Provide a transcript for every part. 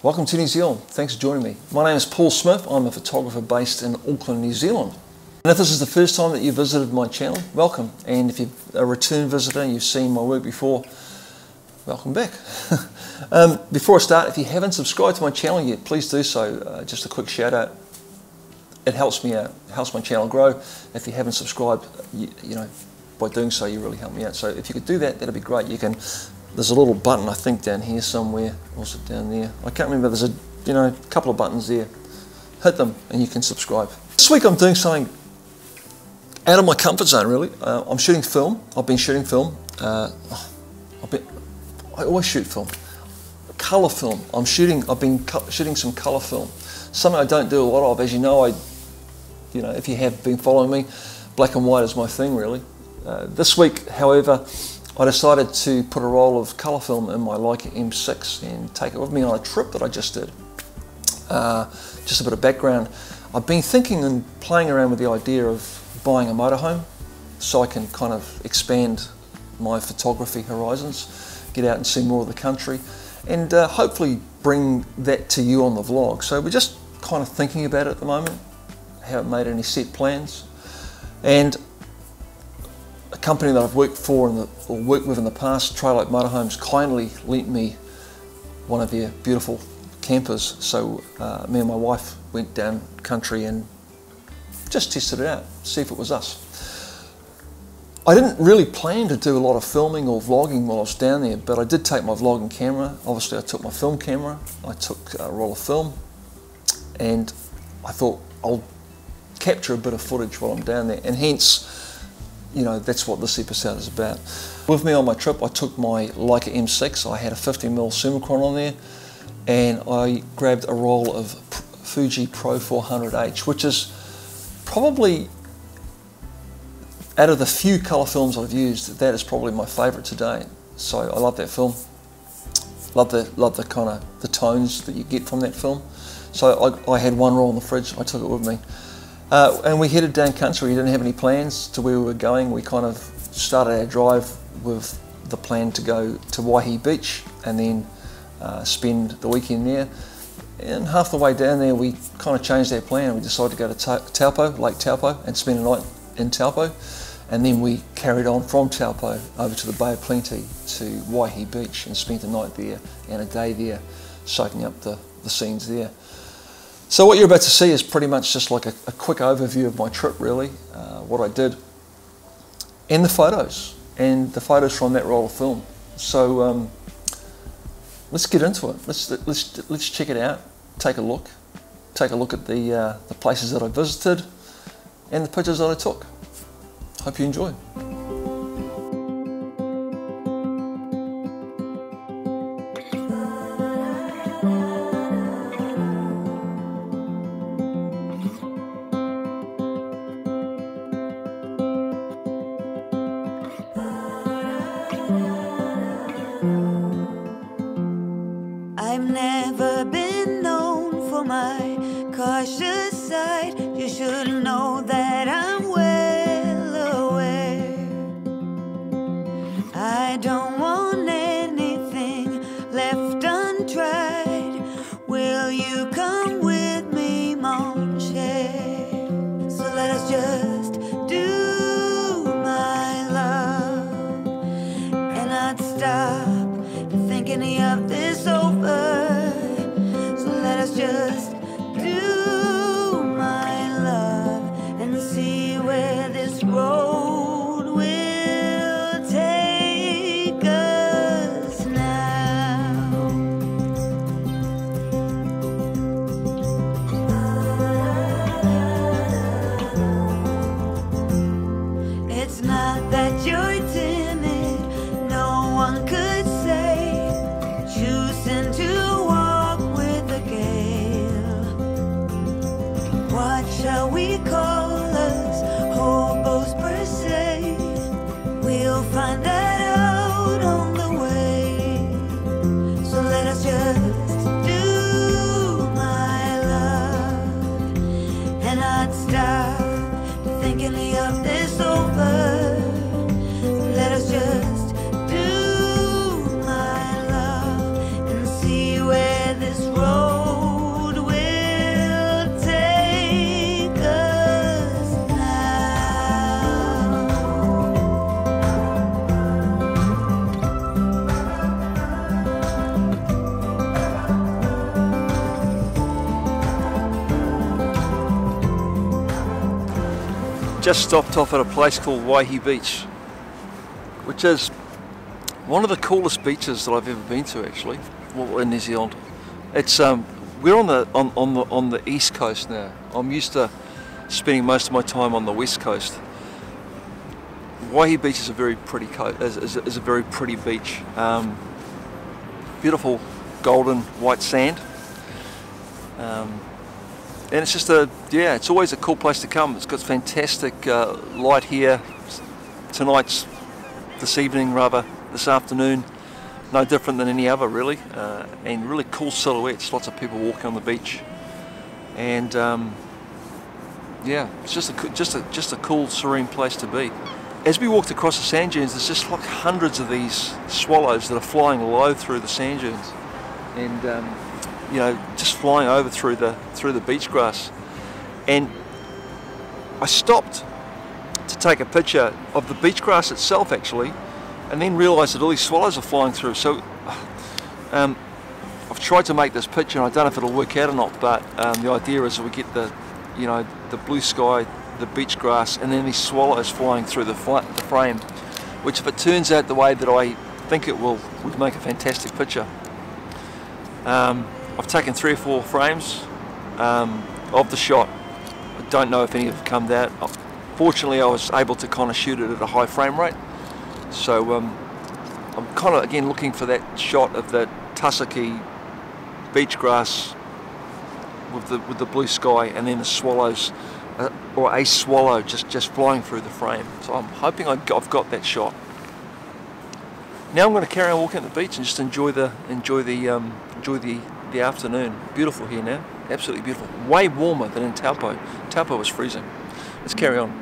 Welcome to New Zealand. Thanks for joining me. My name is Paul Smith. I'm a photographer based in Auckland, New Zealand. And if this is the first time that you've visited my channel, welcome. And if you're a return visitor and you've seen my work before, welcome back. Before I start, if you haven't subscribed to my channel yet, please do so. Just a quick shout out. It helps me out, it helps my channel grow. If you haven't subscribed, you know, by doing so, you really help me out. So if you could do that, that'd be great. You can. There's a little button, I think, down here somewhere. Also down there. I can't remember. There's a couple of buttons there. Hit them and you can subscribe. This week I'm doing something out of my comfort zone, really. I'm shooting film. I've been shooting film. I always shoot film. Colour film. I've been shooting some colour film. Something I don't do a lot of. As you know, if you have been following me, black and white is my thing, really. This week, however, I decided to put a roll of colour film in my Leica M6 and take it with me on a trip that I just did. Just a bit of background. I've been thinking and playing around with the idea of buying a motorhome so I can kind of expand my photography horizons, get out and see more of the country, and hopefully bring that to you on the vlog. So we're just kind of thinking about it at the moment, haven't made any set plans. And a company that I've worked with in the past, Trailite Motorhomes, kindly lent me one of their beautiful campers. So me and my wife went down country and just tested it out, see if it was us. I didn't really plan to do a lot of filming or vlogging while I was down there, but I did take my vlogging camera. Obviously I took my film camera, I took a roll of film, and I thought I'll capture a bit of footage while I'm down there, and hence, that's what this episode is about. With me on my trip, I took my Leica M6. I had a 50mm Summicron on there, and I grabbed a roll of Fuji Pro 400H, which is probably, out of the few colour films I've used, that is probably my favourite today. So I love that film. Love the kind of the tones that you get from that film. So I had one roll in the fridge. I took it with me. And we headed down country. We didn't have any plans to where we were going. We kind of started our drive with the plan to go to Waihi Beach and then spend the weekend there. And half the way down there, we kind of changed our plan. We decided to go to Taupo, Lake Taupo, and spend a night in Taupo. And then we carried on from Taupo over to the Bay of Plenty to Waihi Beach and spent a night there and a day there, soaking up the scenes there. So what you're about to see is pretty much just like a quick overview of my trip, really, what I did, and the photos from that roll of film. So let's get into it. Let's check it out. Take a look at the places that I visited and the pictures that I took. Hope you enjoy. I've never been known for my cautious side. You should know that I'm well aware. I don't want anything left untried. Will you come with me, mon cher? So let us just do my love and not stop to think any of this over. So let us just do my love and see where this road will take us now. It's not that you're timid, no one could say, choosing to walk with the gale. Just stopped off at a place called Waihi Beach, which is one of the coolest beaches that I've ever been to, actually, well, in New Zealand. It's we're on the east coast now. I'm used to spending most of my time on the west coast. Waihi Beach is a very pretty is a very pretty beach. Beautiful golden white sand. And it's just it's always a cool place to come. It's got fantastic light here. This evening rather, this afternoon, no different than any other really, and really cool silhouettes, lots of people walking on the beach, and yeah, it's just a cool, serene place to be. As we walked across the sand dunes, there's just like hundreds of these swallows that are flying low through the sand dunes, and you know, just flying over through the beach grass. And I stopped to take a picture of the beach grass itself, actually, and then realised that all these swallows are flying through. So I've tried to make this picture, and I don't know if it'll work out or not, but the idea is that we get the blue sky, the beach grass, and then these swallows flying through the frame, which, if it turns out the way that I think it will, would make a fantastic picture. I've taken 3 or 4 frames of the shot. I don't know if any have come out. Fortunately, I was able to kind of shoot it at a high frame rate. So I'm kind of again looking for that shot of that tussocky beach grass with the blue sky, and then the swallows, or a swallow just flying through the frame. So I'm hoping I've got that shot. Now I'm going to carry on walking at the beach and just enjoy the afternoon. Beautiful here now, absolutely beautiful. Way warmer than in Taupo. Taupo was freezing. Let's carry on.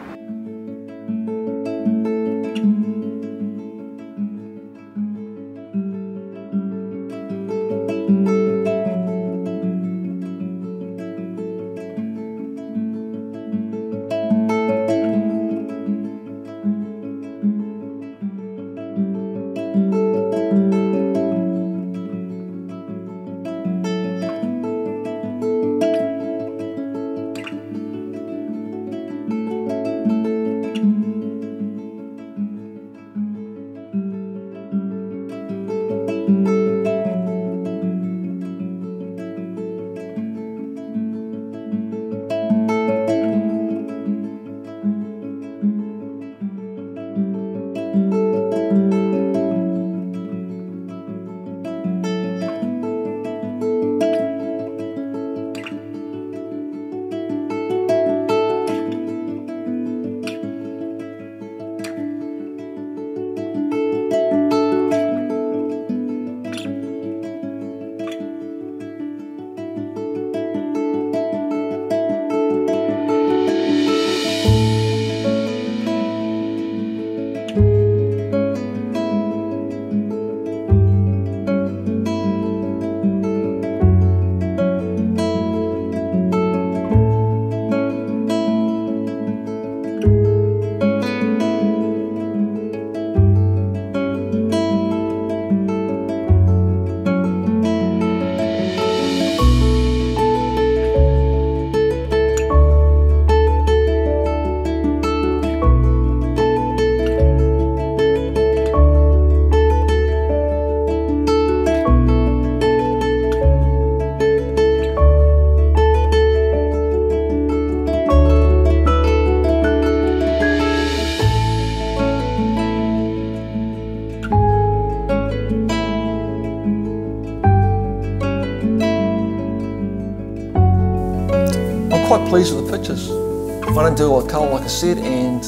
Quite pleased with the pictures. I don't do a lot of colour, like I said, and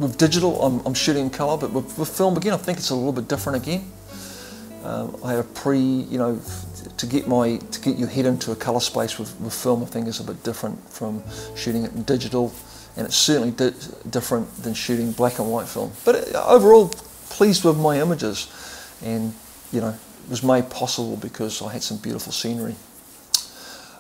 with digital I'm shooting in colour, but with film again I think it's a little bit different again. I had to get your head into a colour space with film I think is a bit different from shooting it in digital, and it's certainly different than shooting black and white film. But overall pleased with my images, and it was made possible because I had some beautiful scenery.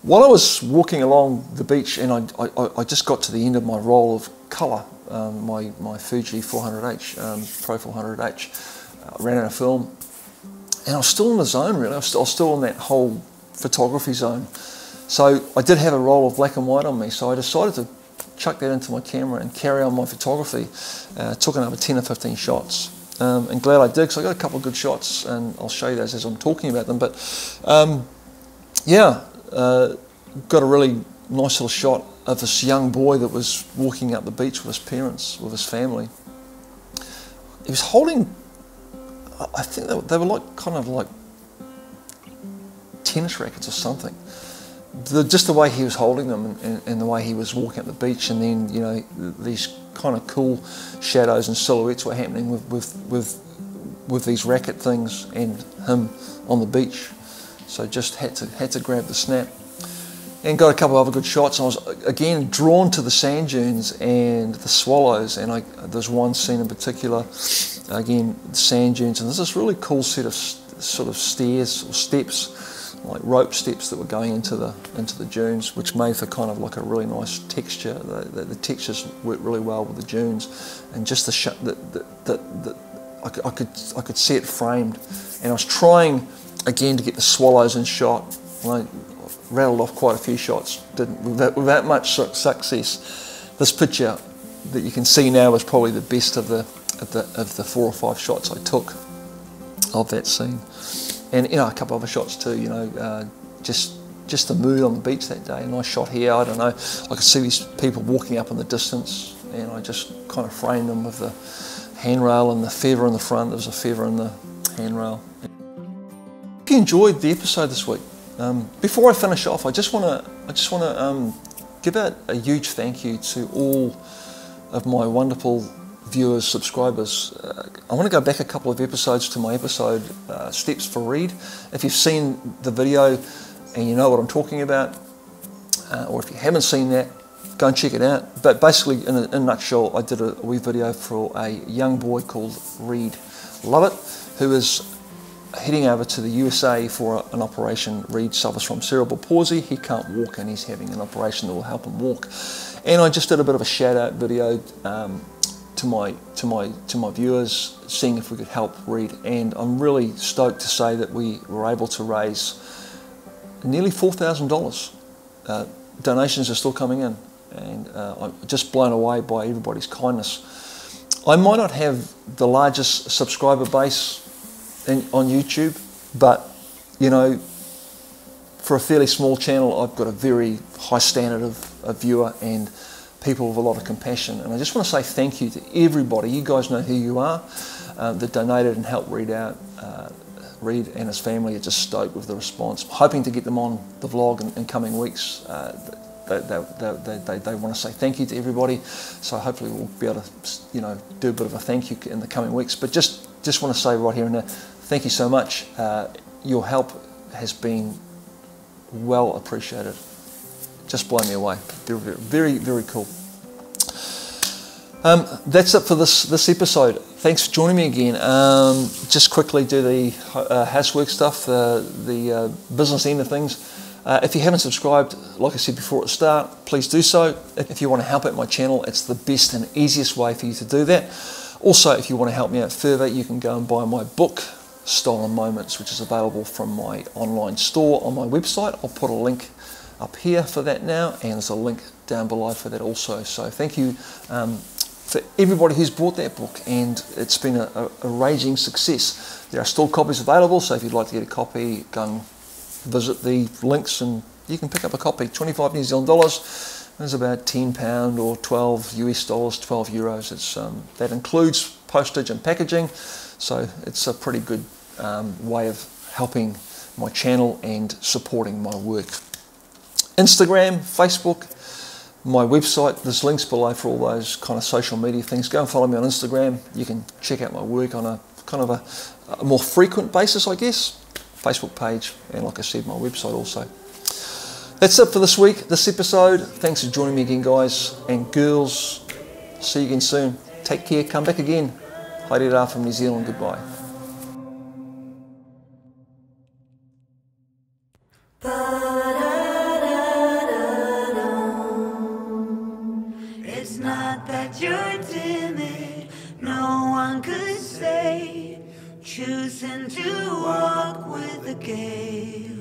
While I was walking along the beach, and I just got to the end of my roll of colour, my Fuji 400H, Pro 400H, ran out of film, and I was still in the zone really. I was still in that whole photography zone. So I did have a roll of black and white on me, so I decided to chuck that into my camera and carry on my photography. Took another 10 or 15 shots. And glad I did, because I got a couple of good shots, and I'll show you those as I'm talking about them. But got a really nice little shot of this young boy that was walking up the beach with his parents, with his family. He was holding, I think they were like kind of like tennis rackets or something. Just the way he was holding them, and the way he was walking up the beach, and then, you know, these kind of cool shadows and silhouettes were happening with these racket things and him on the beach. So just had to grab the snap, and got a couple of other good shots. I was again drawn to the sand dunes and the swallows, and there's one scene in particular, again the sand dunes, and there's this really cool set of sort of stairs or steps, like rope steps, that were going into the dunes, which made for kind of like a really nice texture. The textures worked really well with the dunes, and just I could see it framed. And I was trying again to get the swallows in shot. I rattled off quite a few shots, without much success. This picture that you can see now is probably the best of the 4 or 5 shots I took of that scene. And, you know, a couple of other shots too, you know, just the mood on the beach that day. A nice shot here, I don't know, I could see these people walking up in the distance, and I just kind of framed them with the handrail and the feather in the front. There was a feather in the handrail. If you enjoyed the episode this week, before I finish off, I just want to give out a huge thank you to all of my wonderful viewers, subscribers. I want to go back a couple of episodes to my episode Steps for Reed. If you've seen the video and you know what I'm talking about, or if you haven't seen that, go and check it out. But basically, in a nutshell, I did a wee video for a young boy called Reed Lovett, who is heading over to the USA for an operation. Reed suffers from cerebral palsy. He can't walk, and he's having an operation that will help him walk. And I just did a bit of a shout out video to my viewers, seeing if we could help Reed, and I'm really stoked to say that we were able to raise nearly $4,000. Donations are still coming in, and I'm just blown away by everybody's kindness. I might not have the largest subscriber base on YouTube, but, you know, for a fairly small channel, I've got a very high standard of viewer and people with a lot of compassion. And I just want to say thank you to everybody. You guys know who you are, that donated and helped Reed out. Reed and his family are just stoked with the response. Hoping to get them on the vlog in coming weeks. They want to say thank you to everybody. So hopefully we'll be able to, you know, do a bit of a thank you in the coming weeks. But just want to say right here and now, thank you so much. Your help has been well appreciated. Just blow me away. Very, very cool. That's it for this episode. Thanks for joining me again. Just quickly do the housework stuff, the business end of things. If you haven't subscribed, like I said before at the start, please do so. If you want to help out my channel, it's the best and easiest way for you to do that. Also, if you want to help me out further, you can go and buy my book, Stolen Moments, which is available from my online store on my website. I'll put a link up here for that now, and there's a link down below for that also. So thank you for everybody who's bought that book, and it's been a raging success. There are still copies available, so if you'd like to get a copy, go and visit the links and you can pick up a copy. 25 New Zealand dollars. It's about £10 or 12 US dollars, 12 euros. It's that includes postage and packaging, so it's a pretty good way of helping my channel and supporting my work. Instagram, Facebook, my website, there's links below for all those kind of social media things. Go and follow me on Instagram. You can check out my work on a kind of a more frequent basis, I guess. Facebook page, and like I said, my website also. That's it for this week, this episode. Thanks for joining me again, guys and girls. See you again soon. Take care, come back again. Haere from New Zealand, goodbye. It's not that you're timid, no one could say, choosing to walk with the gale.